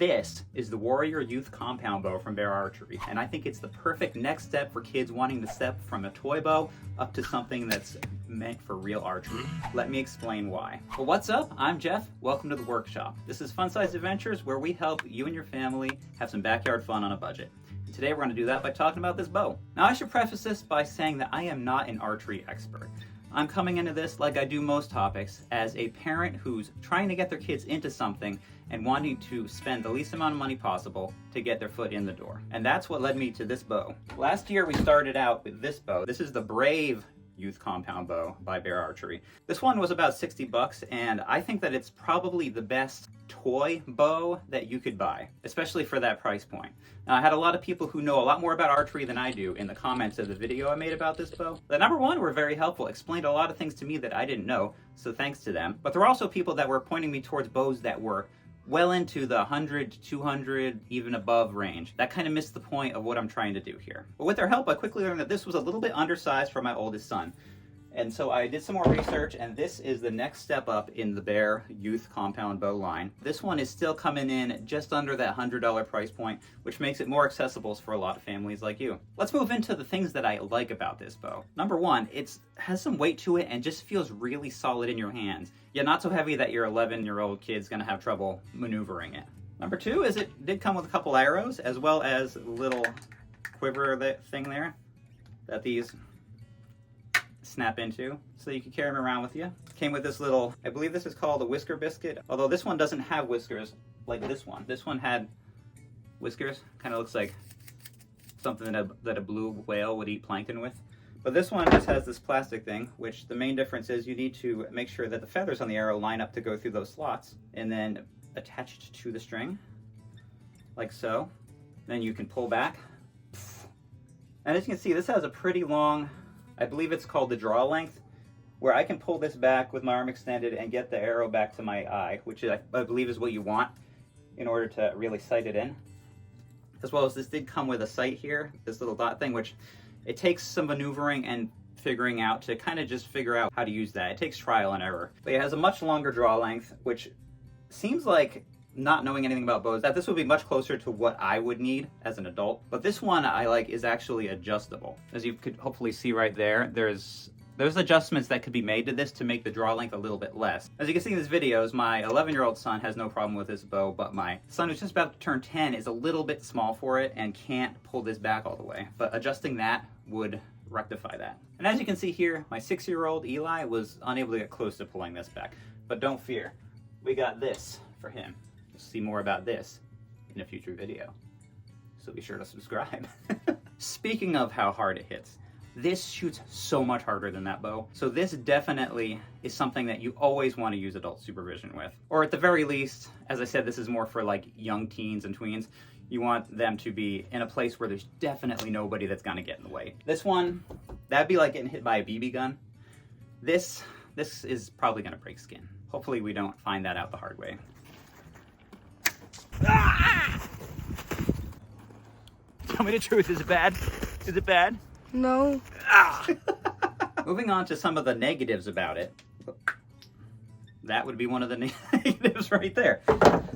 This is the Warrior Youth Compound Bow from Bear Archery, and I think it's the perfect next step for kids wanting to step from a toy bow up to something that's meant for real archery. Let me explain why. Well, what's up? I'm Jeff. Welcome to the workshop. This is Fun-Sized Adventures, where we help you and your family have some backyard fun on a budget. And today we're going to do that by talking about this bow. Now, I should preface this by saying that I am not an archery expert. I'm coming into this, like I do most topics, as a parent who's trying to get their kids into something and wanting to spend the least amount of money possible to get their foot in the door. And that's what led me to this bow. Last year we started out with this bow. This is the Brave Youth Compound Bow by Bear Archery. This one was about 60 bucks, and I think that it's probably the best toy bow that you could buy, especially for that price point. Now, I had a lot of people who know a lot more about archery than I do in the comments of the video I made about this bow. The number one were very helpful, explained a lot of things to me that I didn't know, so thanks to them. But there were also people that were pointing me towards bows that were well into the 100, 200, even above range. That kind of missed the point of what I'm trying to do here. But with their help, I quickly learned that this was a little bit undersized for my oldest son. And so I did some more research, and this is the next step up in the Bear Youth Compound Bow line. This one is still coming in just under that $100 price point, which makes it more accessible for a lot of families like you. Let's move into the things that I like about this bow. Number one, it has some weight to it and just feels really solid in your hands. Yet not so heavy that your 11-year-old kid's gonna have trouble maneuvering it. Number two is it did come with a couple arrows, as well as a little quiver thing there that these snap into, so you can carry them around with you. Came with this little, I believe this is called a whisker biscuit, although this one doesn't have whiskers like this one. This one had whiskers, kind of looks like something that a blue whale would eat plankton with. But this one just has this plastic thing, which the main difference is you need to make sure that the feathers on the arrow line up to go through those slots, and then attached to the string, like so. Then you can pull back. And as you can see, this has a pretty long, I believe it's called the draw length, where I can pull this back with my arm extended and get the arrow back to my eye, which I believe is what you want in order to really sight it in. As well as this did come with a sight here, this little dot thing, which it takes some maneuvering and figuring out to kind of just figure out how to use that. It takes trial and error. But it has a much longer draw length, which seems like, not knowing anything about bows, that this would be much closer to what I would need as an adult. But this one I like is actually adjustable. As you could hopefully see right there, there's adjustments that could be made to this to make the draw length a little bit less. As you can see in these videos, my 11-year-old son has no problem with this bow, but my son who's just about to turn 10 is a little bit small for it and can't pull this back all the way. But adjusting that would rectify that. And as you can see here, my 6-year-old Eli was unable to get close to pulling this back. But don't fear, we got this for him. You'll see more about this in a future video, so be sure to subscribe. Speaking of how hard it hits, this shoots so much harder than that bow. So this definitely is something that you always want to use adult supervision with. Or at the very least, as I said, this is more for like young teens and tweens. You want them to be in a place where there's definitely nobody that's gonna get in the way. This one, that'd be like getting hit by a BB gun. This is probably gonna break skin. Hopefully we don't find that out the hard way. Ah! Tell me the truth, is it bad? Is it bad? No. Ah! Moving on to some of the negatives about it. That would be one of the negatives right there.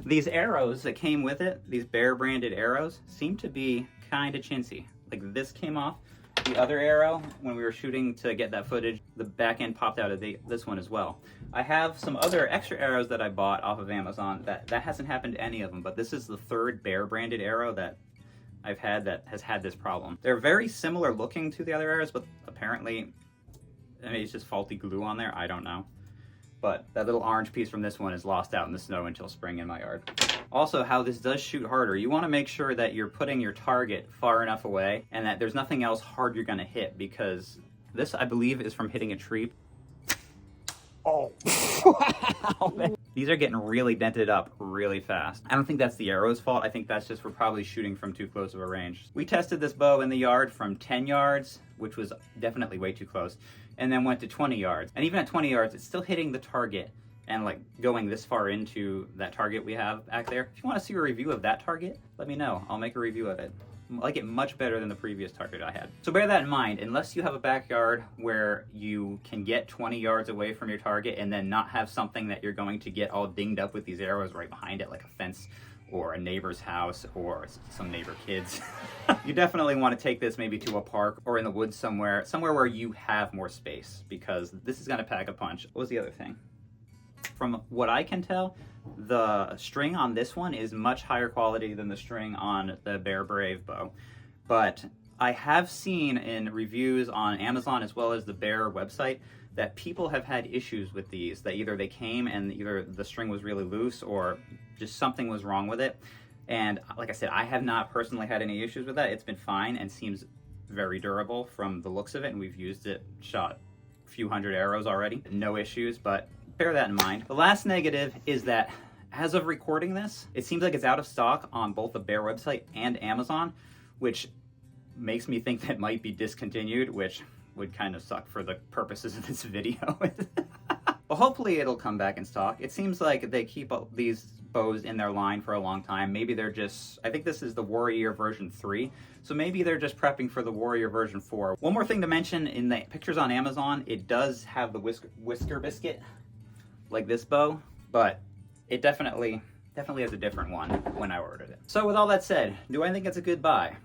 These arrows that came with it, these Bear branded arrows, seem to be kind of chintzy. Like this came off. The other arrow, when we were shooting to get that footage, the back end popped out of this one as well. I have some other extra arrows that I bought off of Amazon that hasn't happened to any of them, but this is the third Bear branded arrow that I've had that has had this problem. They're very similar looking to the other arrows, but apparently, I mean, it's just faulty glue on there, I don't know. But that little orange piece from this one is lost out in the snow until spring in my yard. Also, how this does shoot harder, you want to make sure that you're putting your target far enough away and that there's nothing else hard you're going to hit, because this, I believe, is from hitting a tree. Oh, wow, man. These are getting really dented up really fast. I don't think that's the arrow's fault. I think that's just we're probably shooting from too close of a range. We tested this bow in the yard from 10 yards, which was definitely way too close, and then went to 20 yards. And even at 20 yards, it's still hitting the target and like going this far into that target we have back there. If you want to see a review of that target, let me know. I'll make a review of it. I like it much better than the previous target I had. So bear that in mind. Unless you have a backyard where you can get 20 yards away from your target and then not have something that you're going to get all dinged up with these arrows right behind it, like a fence or a neighbor's house or some neighbor kids. You definitely want to take this maybe to a park or in the woods somewhere where you have more space, because this is going to pack a punch. What was the other thing? From what I can tell, the string on this one is much higher quality than the string on the Bear Brave bow. But I have seen in reviews on Amazon as well as the Bear website that people have had issues with these, that either they came and either the string was really loose or just something was wrong with it. And like I said, I have not personally had any issues with that. It's been fine and seems very durable from the looks of it, and we've used it, shot a few hundred arrows already. No issues, but bear that in mind. The last negative is that as of recording this, it seems like it's out of stock on both the Bear website and Amazon, which makes me think that it might be discontinued, which would kind of suck for the purposes of this video. But hopefully it'll come back in stock. It seems like they keep these bows in their line for a long time. Maybe they're just, I think this is the Warrior version 3, so maybe they're just prepping for the Warrior version 4. One more thing to mention, in the pictures on Amazon, it does have the whisker biscuit, like this bow, but it definitely has a different one when I ordered it. So with all that said, do I think it's a good buy?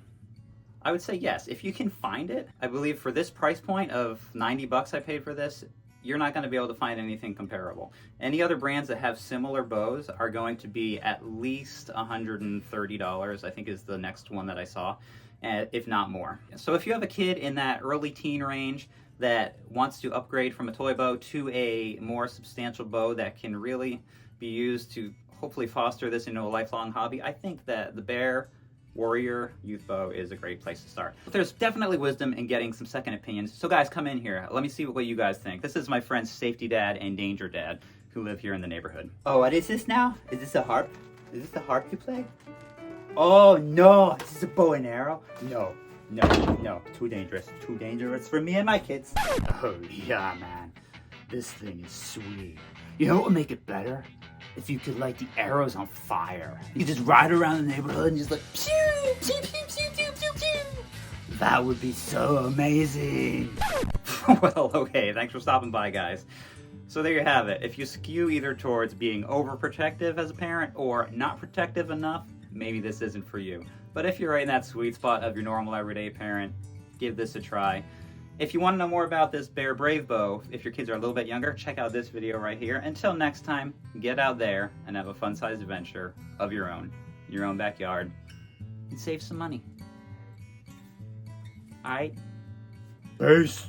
I would say yes, if you can find it. I believe for this price point of 90 bucks I paid for this, you're not going to be able to find anything comparable. Any other brands that have similar bows are going to be at least $130, I think is the next one that I saw, if not more. So if you have a kid in that early teen range that wants to upgrade from a toy bow to a more substantial bow that can really be used to hopefully foster this into a lifelong hobby, I think that the Bear Warrior Youth Bow is a great place to start. But there's definitely wisdom in getting some second opinions. So guys, come in here. Let me see what you guys think. This is my friends Safety Dad and Danger Dad, who live here in the neighborhood. Oh, what is this now? Is this a harp? Is this the harp you play? Oh no, this is a bow and arrow? No, too dangerous. Too dangerous for me and my kids. Oh yeah, man. This thing is sweet. You know what would make it better? If you could light the arrows on fire. You just ride around the neighborhood and just like pew, pew, pew, pew, pew, pew, pew. That would be so amazing. Well, okay, thanks for stopping by, guys. So there you have it. If you skew either towards being overprotective as a parent or not protective enough, maybe this isn't for you. But if you're right in that sweet spot of your normal everyday parent, give this a try. If you want to know more about this Bear Brave bow, if your kids are a little bit younger, check out this video right here. Until next time, get out there and have a fun-sized adventure of your own in your own backyard, and save some money. Alright? Peace.